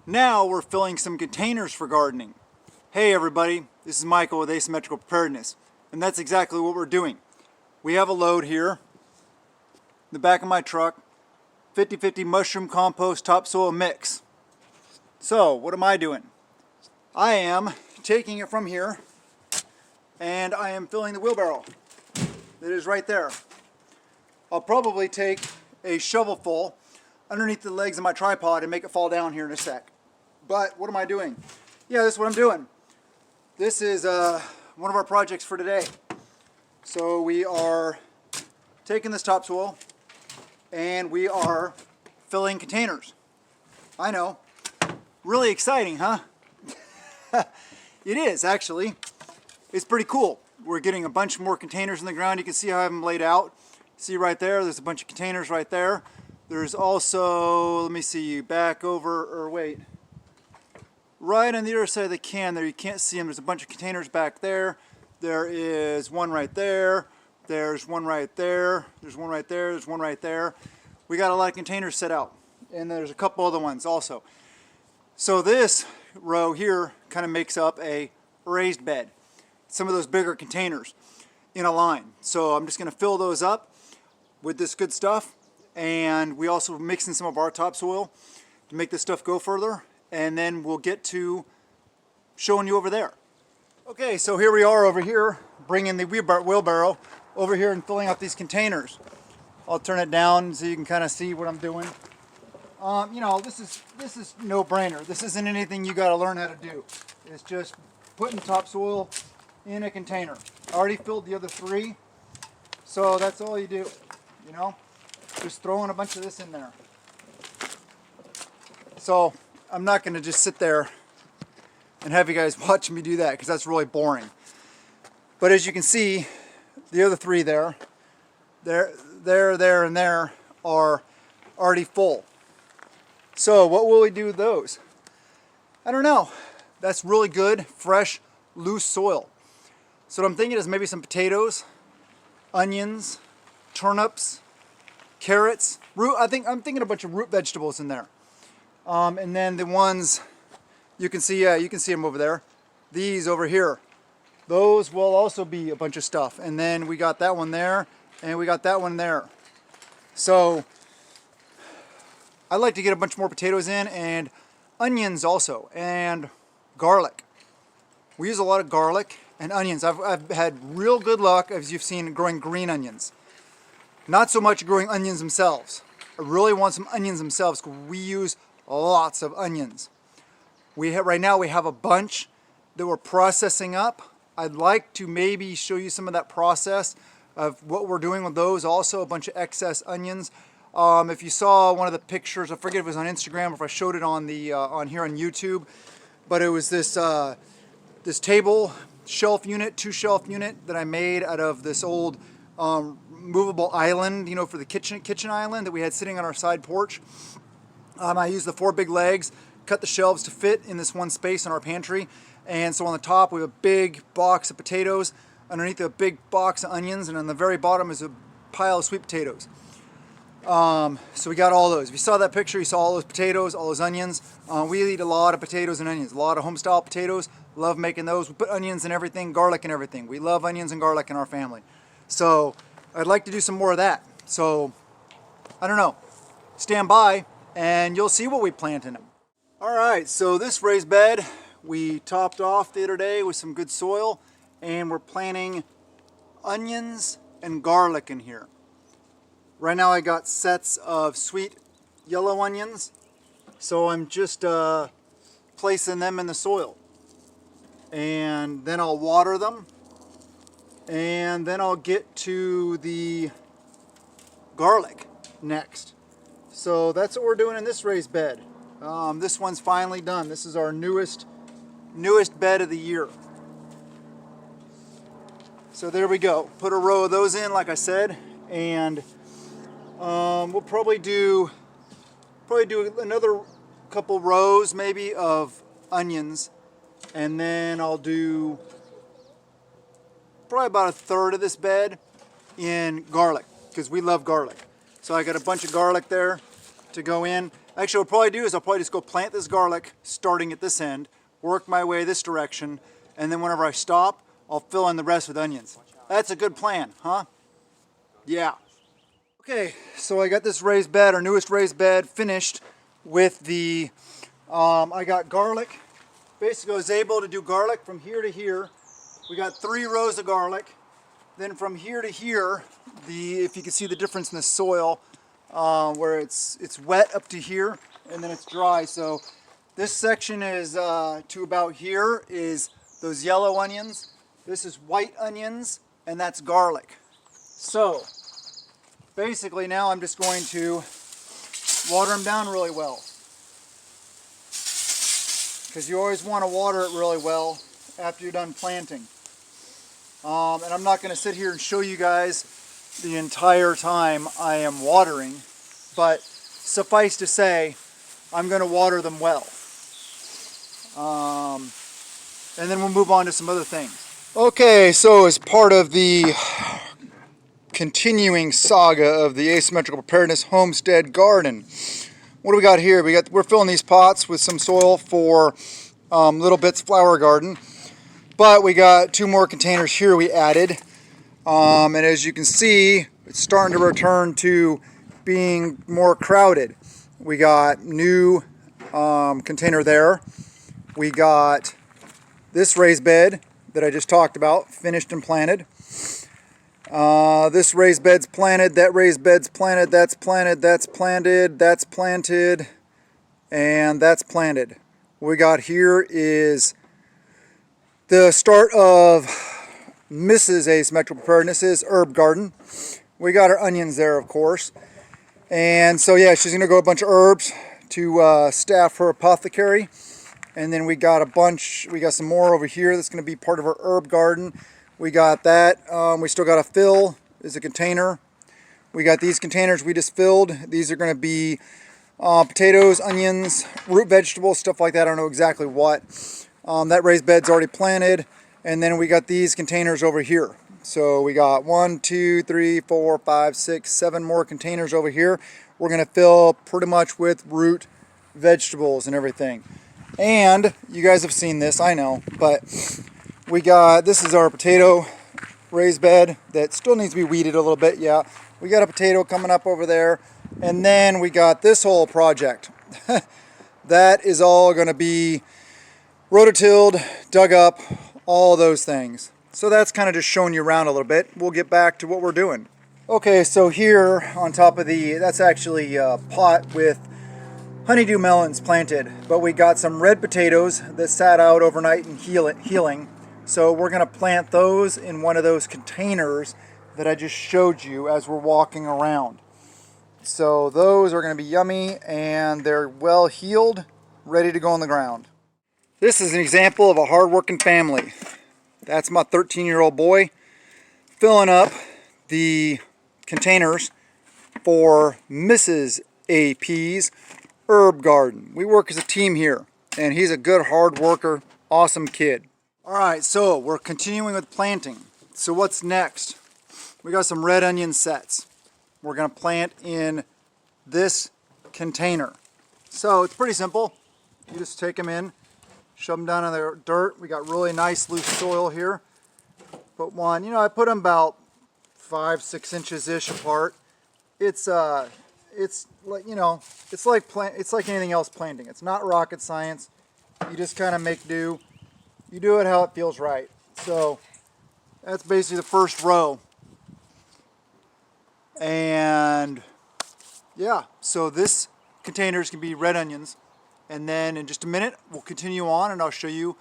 Now we're filling some containers for gardening. Hey everybody, this is Michael with Asymmetrical Preparedness, and that's exactly what we're doing. We have a load here in the back of my truck, 50-50 mushroom compost topsoil mix. So what am I doing? I am taking it from here and I am filling the wheelbarrow that is right there. I'll probably take a shovelful underneath the legs of my tripod and make it fall down here in a sec. But what am I doing? Yeah, this is what I'm doing. This is one of our projects for today. So we are taking this topsoil and we are filling containers. I know, really exciting, huh? It is actually. It's pretty cool. We're getting a bunch more containers in the ground. You can see how I have them laid out. See right there, there's a bunch of containers right there. There's also, let me see, back over, or wait. Right on the other side of the can there, you can't see them. There's a bunch of containers back there. There is one right there. There's one right there. There's one right there. There's one right there. We got a lot of containers set out. And there's a couple other ones also. So this row here kind of makes up a raised bed. Some of those bigger containers in a line. So I'm just going to fill those up with this good stuff. And we also mix in some of our topsoil to make this stuff go further. And then we'll get to showing you over there. Okay, so here we are over here, bringing the wheelbarrow over here and filling up these containers. I'll turn it down so you can kind of see what I'm doing. You know, this is no brainer. This isn't anything you got to learn how to do. It's just putting topsoil in a container. I already filled the other three, so that's all you do. You know, just throwing a bunch of this in there. So I'm not going to just sit there and have you guys watch me do that because that's really boring. But as you can see, the other three there, and there are already full. So what will we do with those? I don't know. That's really good, fresh, loose soil. So what I'm thinking is maybe some potatoes, onions, turnips, carrots, I'm thinking a bunch of root vegetables in there. And then the ones you can see them over there. These over here, those will also be a bunch of stuff. And then we got that one there, and we got that one there. So I'd like to get a bunch more potatoes in, and onions also, and garlic. We use a lot of garlic and onions. I've had real good luck, as you've seen, growing green onions. Not so much growing onions themselves. I really want some onions themselves because we use lots of onions. Right now we have a bunch that we're processing up. I'd like to maybe show you some of that process of what we're doing with those. Also a bunch of excess onions. If you saw one of the pictures, I forget if it was on Instagram or if I showed it on the on here on YouTube, but it was this this table shelf unit, 2-shelf unit that I made out of this old movable island, you know, for the kitchen island that we had sitting on our side porch. I used the 4 big legs, cut the shelves to fit in this one space in our pantry. And so on the top we have a big box of potatoes, underneath a big box of onions, and on the very bottom is a pile of sweet potatoes. So we got all those. If you saw that picture, you saw all those potatoes, all those onions. We eat a lot of potatoes and onions, a lot of home-style potatoes. Love making those. We put onions in everything, garlic in everything. We love onions and garlic in our family. So I'd like to do some more of that. So I don't know. Stand by and you'll see what we plant in them. Alright, so this raised bed we topped off the other day with some good soil, and we're planting onions and garlic in here. Right now I got sets of sweet yellow onions, so I'm just placing them in the soil. And then I'll water them, and then I'll get to the garlic next. So that's what we're doing in this raised bed. This one's finally done. This is our newest bed of the year. So there we go. Put a row of those in, like I said, and we'll probably do another couple rows maybe of onions, and then I'll do probably about a third of this bed in garlic because we love garlic. So I got a bunch of garlic there to go in, Actually, what I'll probably do is I'll probably just go plant this garlic starting at this end, work my way this direction, and then whenever I stop, I'll fill in the rest with onions. That's a good plan, huh? Yeah. Okay, so I got this raised bed, our newest raised bed, finished with the, I got garlic. Basically, I was able to do garlic from here to here. We got 3 rows of garlic. Then from here to here, if you can see the difference in the soil, where it's wet up to here, and then it's dry. So this section is to about here is those yellow onions. This is white onions, and that's garlic. So basically now I'm just going to water them down really well, because you always want to water it really well after you're done planting. And I'm not going to sit here and show you guys the entire time I am watering, but suffice to say, I'm going to water them well. And then we'll move on to some other things. Okay, so as part of the continuing saga of the Asymmetrical Preparedness Homestead Garden, what do we got here? We're filling these pots with some soil for Little Bits Flower Garden. But we got 2 more containers here we added. And as you can see, it's starting to return to being more crowded. We got new container there. We got this raised bed that I just talked about, finished and planted. This raised bed's planted, that raised bed's planted, that's planted, that's planted, that's planted, and that's planted. What we got here is the start of Mrs. Asymmetrical Preparedness's herb garden. We got our onions there, of course. And so yeah, she's gonna go a bunch of herbs to staff her apothecary. And then we got some more over here that's gonna be part of her herb garden. We got that. We still got to fill is a container. We got these containers we just filled. These are gonna be potatoes, onions, root vegetables, stuff like that. I don't know exactly what. That raised bed's already planted, and then we got these containers over here. So we got 1, 2, 3, 4, 5, 6, 7 more containers over here. We're gonna fill pretty much with root vegetables and everything. And you guys have seen this, I know, but this is our potato raised bed that still needs to be weeded a little bit. Yeah, we got a potato coming up over there, and then we got this whole project. That is all gonna be rototilled, dug up, all those things. So that's kind of just showing you around a little bit. We'll get back to what we're doing. Okay, so here on top of that's actually a pot with honeydew melons planted, but we got some red potatoes that sat out overnight and healing. So we're gonna plant those in one of those containers that I just showed you as we're walking around. So those are gonna be yummy, and they're well healed, ready to go on the ground. This is an example of a hard-working family. That's my 13-year-old boy filling up the containers for Mrs. AP's herb garden. We work as a team here, and he's a good hard worker, awesome kid. All right, so we're continuing with planting. So what's next? We got some red onion sets. We're gonna plant in this container. So it's pretty simple. You just take them in, shove them down in the dirt. We got really nice loose soil here. Put one, I put them about 5-6 inches-ish apart. It's like, it's like anything else planting. It's not rocket science. You just kind of make do. You do it how it feels right. So that's basically the first row. And yeah, so this containers can be red onions. And then in just a minute, we'll continue on and I'll show you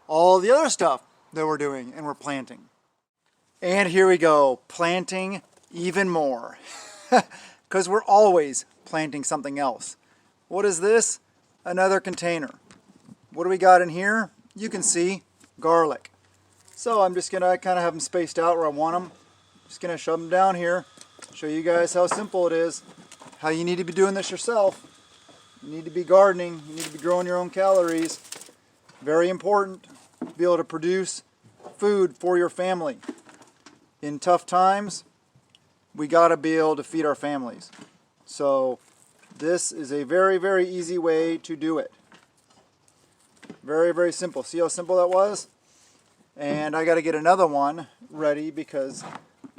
all the other stuff that we're doing and we're planting. And here we go, planting even more. Because we're always planting something else. What is this? Another container. What do we got in here? You can see garlic. So I'm just gonna kind of have them spaced out where I want them. Just gonna shove them down here, show you guys how simple it is, how you need to be doing this yourself. You need to be gardening, you need to be growing your own calories. Very important to be able to produce food for your family. In tough times, we gotta be able to feed our families. So This is a very, very easy way to do it. Very, very simple. See how simple that was? And I got to get another one ready because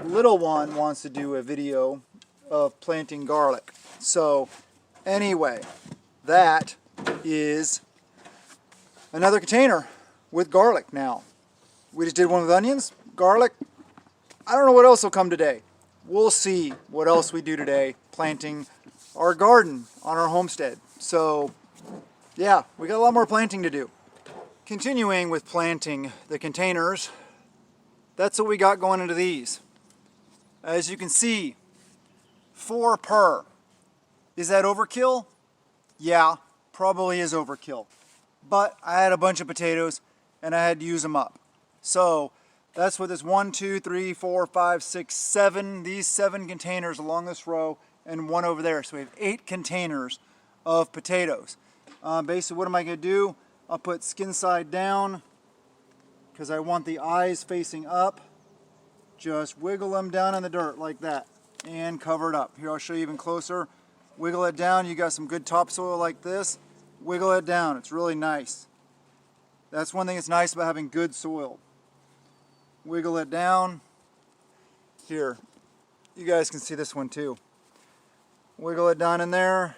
little one wants to do a video of planting garlic. So anyway, that is another container with garlic now. We just did one with onions, garlic. I don't know what else will come today. We'll see what else we do today planting our garden on our homestead. So yeah, we got a lot more planting to do. Continuing with planting the containers, that's what we got going into these. As you can see, 4 per. Is that overkill? Yeah, probably is overkill. But I had a bunch of potatoes and I had to use them up. So that's what this 1, 2, 3, 4, 5, 6, 7, these 7 containers along this row and one over there. So we have 8 containers of potatoes. Basically, what am I going to do? I'll put skin side down because I want the eyes facing up. Just wiggle them down in the dirt like that and cover it up. Here, I'll show you even closer. Wiggle it down. You got some good topsoil like this. Wiggle it down. It's really nice. That's one thing that's nice about having good soil. Wiggle it down. Here, you guys can see this one too. Wiggle it down in there.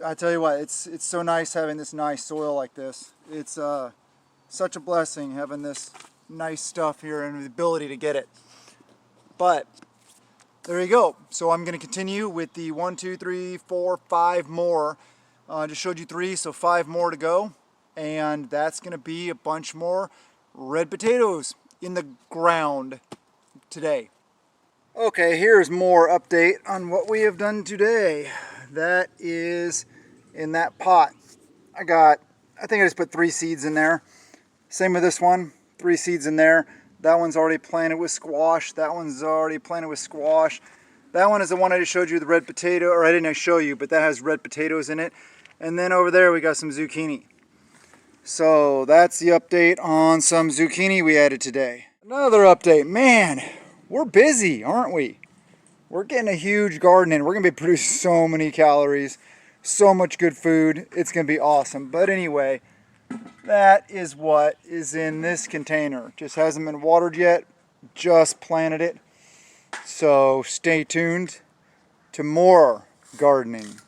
I tell you what, it's so nice having this nice soil like this. It's such a blessing having this nice stuff here and the ability to get it. But there you go. So I'm going to continue with the 1, 2, 3, 4, 5 more. Just showed you 3, so 5 more to go. And that's going to be a bunch more red potatoes in the ground today. Okay, here's more update on what we have done today. That is in that pot. I think I just put 3 seeds in there. Same with this one, 3 seeds in there. That one's already planted with squash. That one's already planted with squash. That one is the one I just showed you, the red potato, or I didn't show you, but that has red potatoes in it. And then over there we got some zucchini. So that's the update on some zucchini we added today. Another update, man, we're busy, aren't we? We're getting a huge garden in. We're gonna be producing so many calories, so much good food. It's gonna be awesome. But anyway, that is what is in this container. Just hasn't been watered yet, just planted it. So stay tuned to more gardening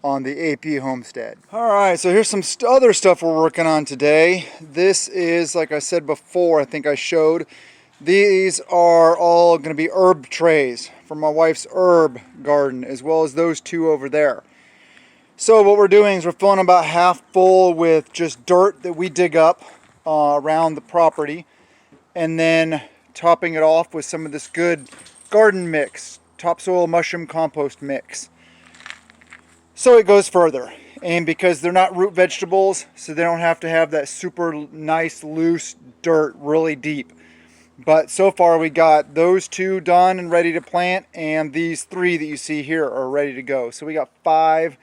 on the AP Homestead. All right, so here's some other stuff we're working on today. This is, like I said before, I think I showed, these are all going to be herb trays from my wife's herb garden, as well as those 2 over there. So what we're doing is we're filling about half full with just dirt that we dig up around the property, and then topping it off with some of this good garden mix, topsoil mushroom compost mix. So it goes further, and because they're not root vegetables, so they don't have to have that super nice loose dirt really deep. But so far we got those 2 done and ready to plant, and these 3 that you see here are ready to go. So we got 5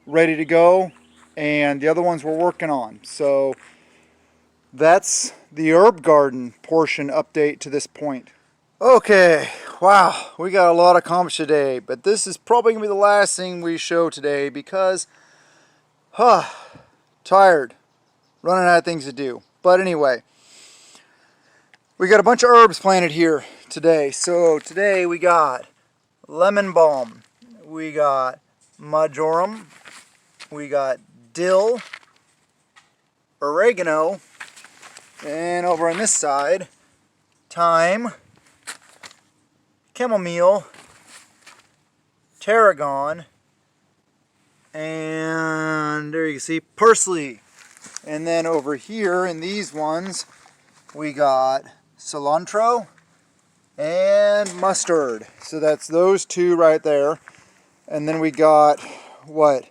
ready to go, and the other ones we're working on. So that's the herb garden portion update to this point. Okay, wow, we got a lot accomplished today, but this is probably going to be the last thing we show today because, tired, running out of things to do. But anyway, we got a bunch of herbs planted here today. So today we got lemon balm, we got marjoram, we got dill, oregano, and over on this side, thyme, chamomile, tarragon, and there you can see parsley. And then over here in these ones, we got cilantro and mustard. So that's those 2 right there. And then we got, what,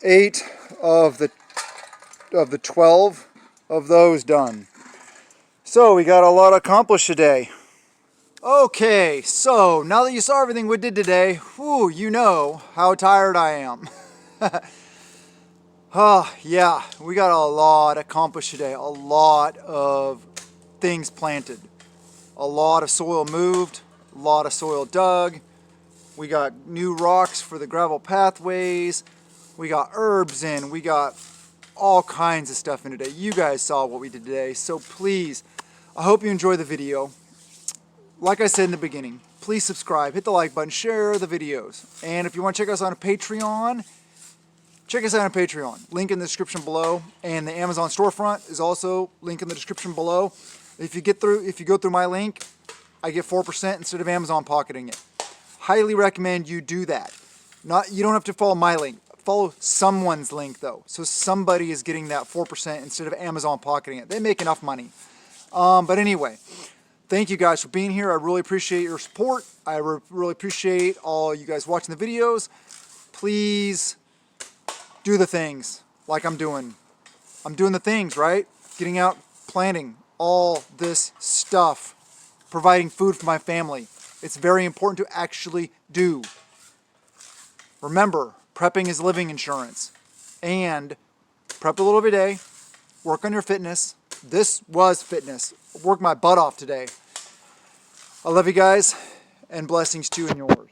8 of the 12 of those done. So we got a lot accomplished today. Okay, so now that you saw everything we did today, whew, you know how tired I am. Yeah, we got a lot accomplished today. A lot of things planted. A lot of soil moved, a lot of soil dug, We got new rocks for the gravel pathways. We got herbs in. We got all kinds of stuff in today. You guys saw what we did today. So please, I hope you enjoy the video. Like I said in the beginning, please subscribe, hit the like button, share the videos. And if you want to check us out on Patreon, check us out on Patreon. Link in the description below. And the Amazon storefront is also link in the description below. If you go through my link, I get 4% instead of Amazon pocketing it. Highly recommend you do that. You don't have to follow my link. Follow someone's link though. So somebody is getting that 4% instead of Amazon pocketing it. They make enough money. But anyway, thank you guys for being here. I really appreciate your support. I really appreciate all you guys watching the videos. Please do the things like I'm doing. I'm doing the things, right? Getting out, planting, all this stuff, providing food for my family. It's very important to actually do. Remember, prepping is living insurance. And prep a little every day. Work on your fitness. This was fitness. Worked my butt off today. I love you guys, and blessings to you and yours.